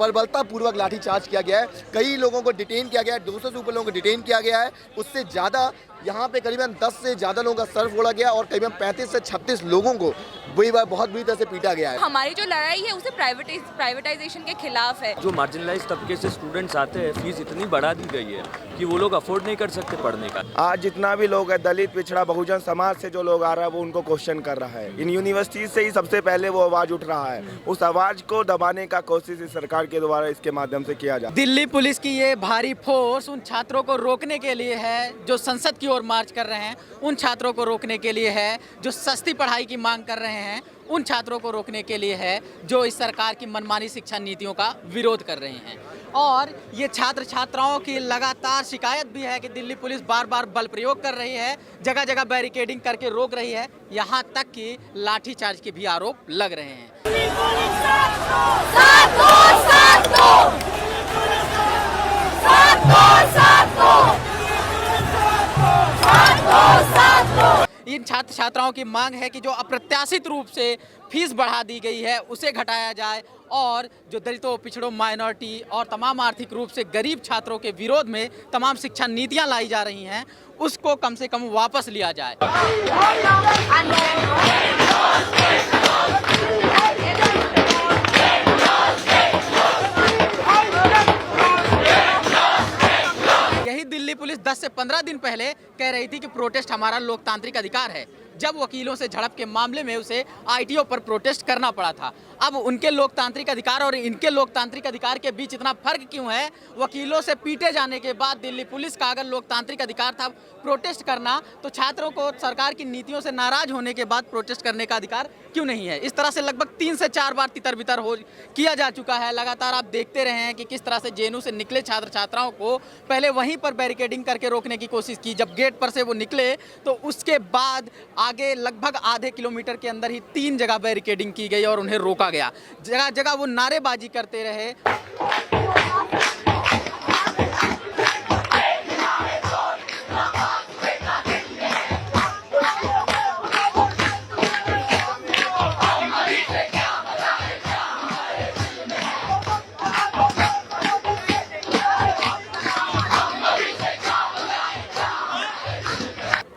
बर्बरता पूर्वक लाठीचार्ज किया गया है। कई लोगों को डिटेन किया गया है, 200 से ऊपर लोगों को डिटेन किया गया है। उससे ज़्यादा यहाँ पे करीबन 10 से ज़्यादा लोगों का सर फोड़ा गया और करीबन 35 से 36 लोगों को बहुत बुरी तरह से पीटा गया है। हमारी जो लड़ाई है उसे प्राइवेटाइजेशन के खिलाफ है। जो मार्जिनलाइज तबके से स्टूडेंट्स आते हैं, फीस इतनी बढ़ा दी गई है कि वो लोग अफोर्ड नहीं कर सकते पढ़ने का। आज जितना भी लोग है, दलित, पिछड़ा, बहुजन समाज से जो लोग आ रहा है वो उनको क्वेश्चन कर रहा है। इन यूनिवर्सिटी से ही सबसे पहले वो आवाज उठ रहा है। उस आवाज को दबाने का कोशिश इस सरकार के द्वारा इसके माध्यम से किया जाए। दिल्ली पुलिस की ये भारी फोर्स उन छात्रों को रोकने के लिए है जो संसद की ओर मार्च कर रहे हैं, उन छात्रों को रोकने के लिए है जो सस्ती पढ़ाई की मांग कर रहे हैं, उन छात्रों को रोकने के लिए है जो इस सरकार की मनमानी शिक्षा नीतियों का विरोध कर रहे हैं। और ये छात्र छात्राओं की लगातार शिकायत भी है कि दिल्ली पुलिस बार बार बल प्रयोग कर रही है, जगह जगह बैरिकेडिंग करके रोक रही है, यहाँ तक कि लाठीचार्ज के भी आरोप लग रहे हैं। इन छात्र छात्राओं की मांग है कि जो अप्रत्याशित रूप से फीस बढ़ा दी गई है उसे घटाया जाए और जो दलितों, पिछड़ों, माइनॉरिटी और तमाम आर्थिक रूप से गरीब छात्रों के विरोध में तमाम शिक्षा नीतियां लाई जा रही हैं उसको कम से कम वापस लिया जाए। यही दिल्ली पुलिस 10 से 15 दिन पहले कह रही थी कि प्रोटेस्ट हमारा लोकतांत्रिक अधिकार है, जब वकीलों से झड़प के मामले में उसे आईटीओ पर प्रोटेस्ट करना पड़ा था। अब उनके लोकतांत्रिक अधिकार और इनके लोकतांत्रिक अधिकार के बीच इतना फर्क क्यों है? वकीलों से पीटे जाने के बाद दिल्ली पुलिस का अगर लोकतांत्रिक अधिकार था प्रोटेस्ट करना, तो छात्रों को सरकार की नीतियों से नाराज होने के बाद प्रोटेस्ट करने का अधिकार क्यों नहीं है? इस तरह से लगभग 3 से 4 बार तितर बितर हो किया जा चुका है। लगातार आप देखते रहे हैं कि किस तरह से जेएनयू से निकले छात्र छात्राओं को पहले वहीं पर बैरिकेडिंग करके रोकने की कोशिश की, जब गेट पर से वो निकले तो उसके बाद आगे लगभग आधे किलोमीटर के अंदर ही 3 जगह बैरिकेडिंग की गई और उन्हें रोका गया। जगह जगह वो नारेबाजी करते रहे।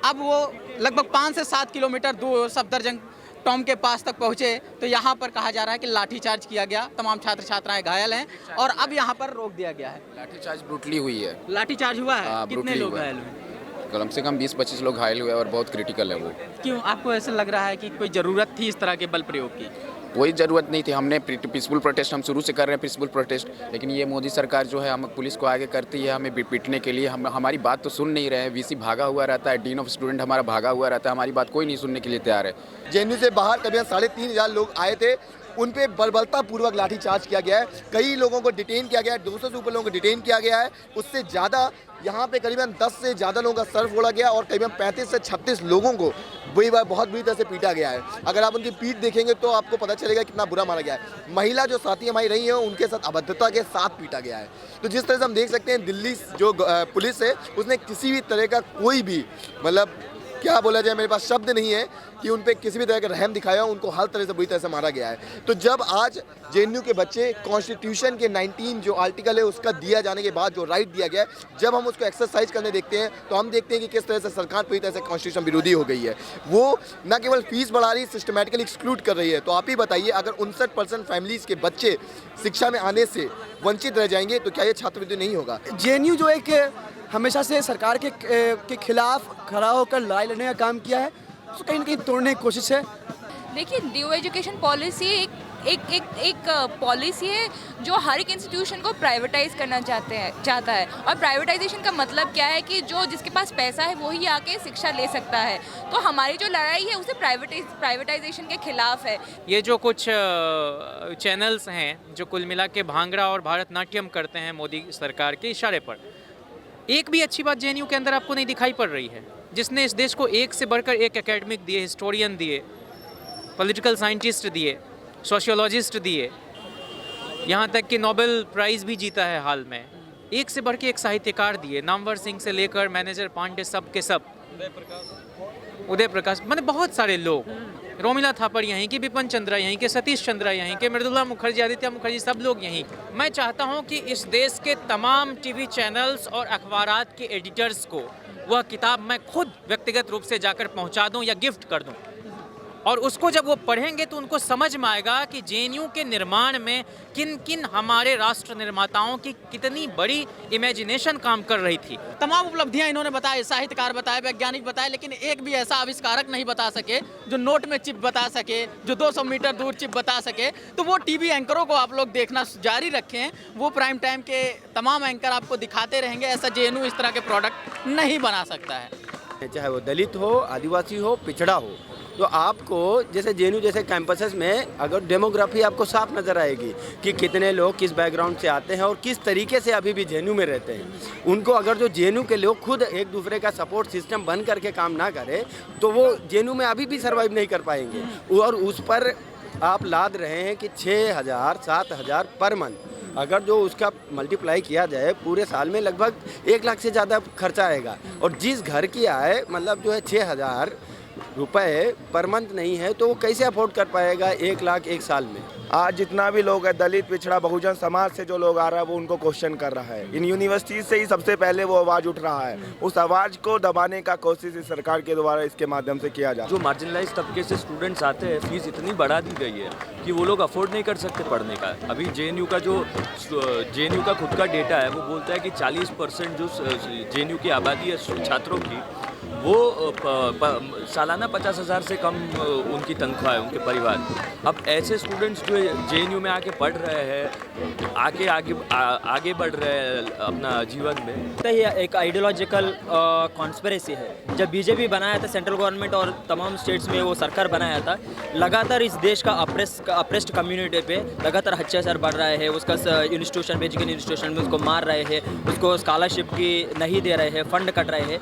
अब वो लगभग 5 से 7 किलोमीटर दूर सफदरजंग टॉम के पास तक पहुंचे तो यहाँ पर कहा जा रहा है कि लाठीचार्ज किया गया, तमाम छात्र छात्राएं घायल हैं और अब यहाँ पर रोक दिया गया है। लाठीचार्ज ब्रूटली हुई है। लाठीचार्ज हुआ है? कितने लोग घायल हुए? कम से कम 20-25 लोग घायल हुए और बहुत क्रिटिकल है वो। क्यों आपको ऐसा लग रहा है कि कोई ज़रूरत थी इस तरह के बल प्रयोग की? कोई ज़रूरत नहीं थी। हमने पीसफुल प्रोटेस्ट हम शुरू से कर रहे हैं, पीसफुल प्रोटेस्ट, लेकिन ये मोदी सरकार जो है हम पुलिस को आगे करती है हमें पीटने के लिए। हमारी बात तो सुन नहीं रहे हैं। वीसी भागा हुआ रहता है, डीन ऑफ स्टूडेंट हमारा भागा हुआ रहता है, हमारी बात कोई नहीं सुनने के लिए तैयार है। जेएनयू से बाहर करीबन 3,500 लोग आए थे, उन पे बर्बरता पूर्वक लाठीचार्ज किया गया है। कई लोगों को डिटेन किया गया है, 200 से ऊपर लोगों को डिटेन किया गया है। उससे ज़्यादा यहाँ पे करीबन 10 से ज़्यादा लोगों का सर फोड़ा गया और करीबन 35 से 36 लोगों को बहुत बुरी तरह से पीटा गया है। अगर आप उनकी पीठ देखेंगे तो आपको पता चलेगा कितना बुरा मारा गया है। महिला जो साथी हमारी रही है उनके साथ अभद्रता के साथ पीटा गया है। तो जिस तरह से हम देख सकते हैं दिल्ली जो पुलिस है उसने किसी भी तरह का कोई भी मतलब क्या बोला जाए, मेरे पास शब्द नहीं है कि उन पे किसी भी तरह का रहम दिखाया, उनको हर तरह से बुरी तरह से मारा गया है। तो जब आज जेएनयू के बच्चे कॉन्स्टिट्यूशन के 19 जो आर्टिकल है उसका दिया जाने के बाद जो राइट दिया गया है, जब हम उसको एक्सरसाइज करने देखते हैं तो हम देखते हैं कि किस तरह से सरकार पूरी तरह से कॉन्स्टिट्यूशन विरोधी हो गई है। वो न केवल फीस बढ़ा रही, सिस्टमेटिकली एक्सक्लूड कर रही है। तो आप ही बताइए, अगर 59% फैमिलीज के बच्चे शिक्षा में आने से वंचित रह जाएंगे तो क्या ये छात्रवृत्ति नहीं होगा? जेएनयू जो एक हमेशा से सरकार के खिलाफ खड़ा होकर लड़ाई लड़ने का काम किया है, उसको कहीं ना कहीं तोड़ने की कोशिश है। देखिए, न्यू एजुकेशन पॉलिसी एक पॉलिसी है जो हर एक इंस्टीट्यूशन को प्राइवेटाइज करना चाहता है। और प्राइवेटाइजेशन का मतलब क्या है कि जो जिसके पास पैसा है वही आके शिक्षा ले सकता है। तो हमारी जो लड़ाई है उसे प्राइवेटाइजेशन के खिलाफ है। ये जो कुछ चैनल्स हैं जो कुल मिला के भांगड़ा और भारतनाट्यम करते हैं मोदी सरकार के इशारे पर, एक भी अच्छी बात जेएनयू के अंदर आपको नहीं दिखाई पड़ रही है, जिसने इस देश को एक से बढ़कर एक एकेडमिक दिए, हिस्टोरियन दिए, पॉलिटिकल साइंटिस्ट दिए, सोशियोलॉजिस्ट दिए, यहाँ तक कि नोबेल प्राइज़ भी जीता है हाल में। एक से बढ़ के एक साहित्यकार दिए, नामवर सिंह से लेकर मैनेजर पांडे, सब के सब, उदय प्रकाश, मतलब बहुत सारे लोग। रोमिला थापर यहीं की, बिपिन चंद्रा यहीं के, सतीश चंद्रा यहीं के, मृदुला मुखर्जी, आदित्य मुखर्जी, सब लोग यहीं। मैं चाहता हूं कि इस देश के तमाम टीवी चैनल्स और अखबारात के एडिटर्स को वह किताब मैं खुद व्यक्तिगत रूप से जाकर पहुंचा दूं या गिफ्ट कर दूं, और उसको जब वो पढ़ेंगे तो उनको समझ में आएगा कि जेएनयू के निर्माण में किन किन हमारे राष्ट्र निर्माताओं की कितनी बड़ी इमेजिनेशन काम कर रही थी। तमाम उपलब्धियां इन्होंने बताए, साहित्यकार बताए, वैज्ञानिक बताए, लेकिन एक भी ऐसा आविष्कारक नहीं बता सके जो नोट में चिप बता सके, जो 200 मीटर दूर चिप बता सके। तो वो टीवी एंकरों को आप लोग देखना जारी रखें, वो प्राइम टाइम के तमाम एंकर आपको दिखाते रहेंगे। ऐसा जेएनयू इस तरह के प्रोडक्ट नहीं बना सकता है। चाहे वो दलित हो, आदिवासी हो, पिछड़ा हो, तो आपको जैसे जेएनयू जैसे कैंपसेस में अगर डेमोग्राफी आपको साफ नज़र आएगी कि कितने लोग किस बैकग्राउंड से आते हैं और किस तरीके से अभी भी जेएनयू में रहते हैं। उनको अगर जो जेएनयू के लोग खुद एक दूसरे का सपोर्ट सिस्टम बन करके काम ना करें तो वो जेएनयू में अभी भी सर्वाइव नहीं कर पाएंगे। और उस पर आप लाद रहे हैं कि 6,000 7,000 पर मंथ, अगर जो उसका मल्टीप्लाई किया जाए पूरे साल में लगभग 1 लाख से ज़्यादा खर्चा आएगा। और जिस घर की आय मतलब जो है 6,000 रुपए पर मंथ नहीं है तो वो कैसे अफोर्ड कर पाएगा 1 लाख 1 साल में। आज जितना भी लोग है दलित पिछड़ा बहुजन समाज से जो लोग आ रहा है वो उनको क्वेश्चन कर रहा है। इन यूनिवर्सिटी से ही सबसे पहले वो आवाज़ उठ रहा है। उस आवाज़ को दबाने का कोशिश इस सरकार के द्वारा इसके माध्यम से किया जा। जो मार्जिनलाइज तबके से स्टूडेंट्स आते हैं, फीस इतनी बढ़ा दी गई है कि वो लोग अफोर्ड नहीं कर सकते पढ़ने का। अभी जेएनयू का खुद का डेटा है, वो बोलता है कि 40% जो जेएनयू की आबादी है छात्रों की, वो सालाना 50,000 से कम उनकी तनख्वाह है, उनके परिवार। अब ऐसे स्टूडेंट्स जो जेएनयू में आके पढ़ रहे हैं, आगे बढ़ रहे हैं अपना जीवन में। तो ये एक आइडियोलॉजिकल कॉन्स्पिरेसी है। जब बीजेपी बनाया था सेंट्रल गवर्नमेंट और तमाम स्टेट्स में वो सरकार बनाया था, लगातार इस देश का अप्रेस्ड कम्युनिटी पे लगातार अत्याचार बढ़ रहा है। उसका इंस्टीट्यूशन, एजुकेशन इंस्टीट्यूशन में उसको मार रहे हैं, उसको स्कॉलरशिप की नहीं दे रहे हैं, फंड कट रहे हैं।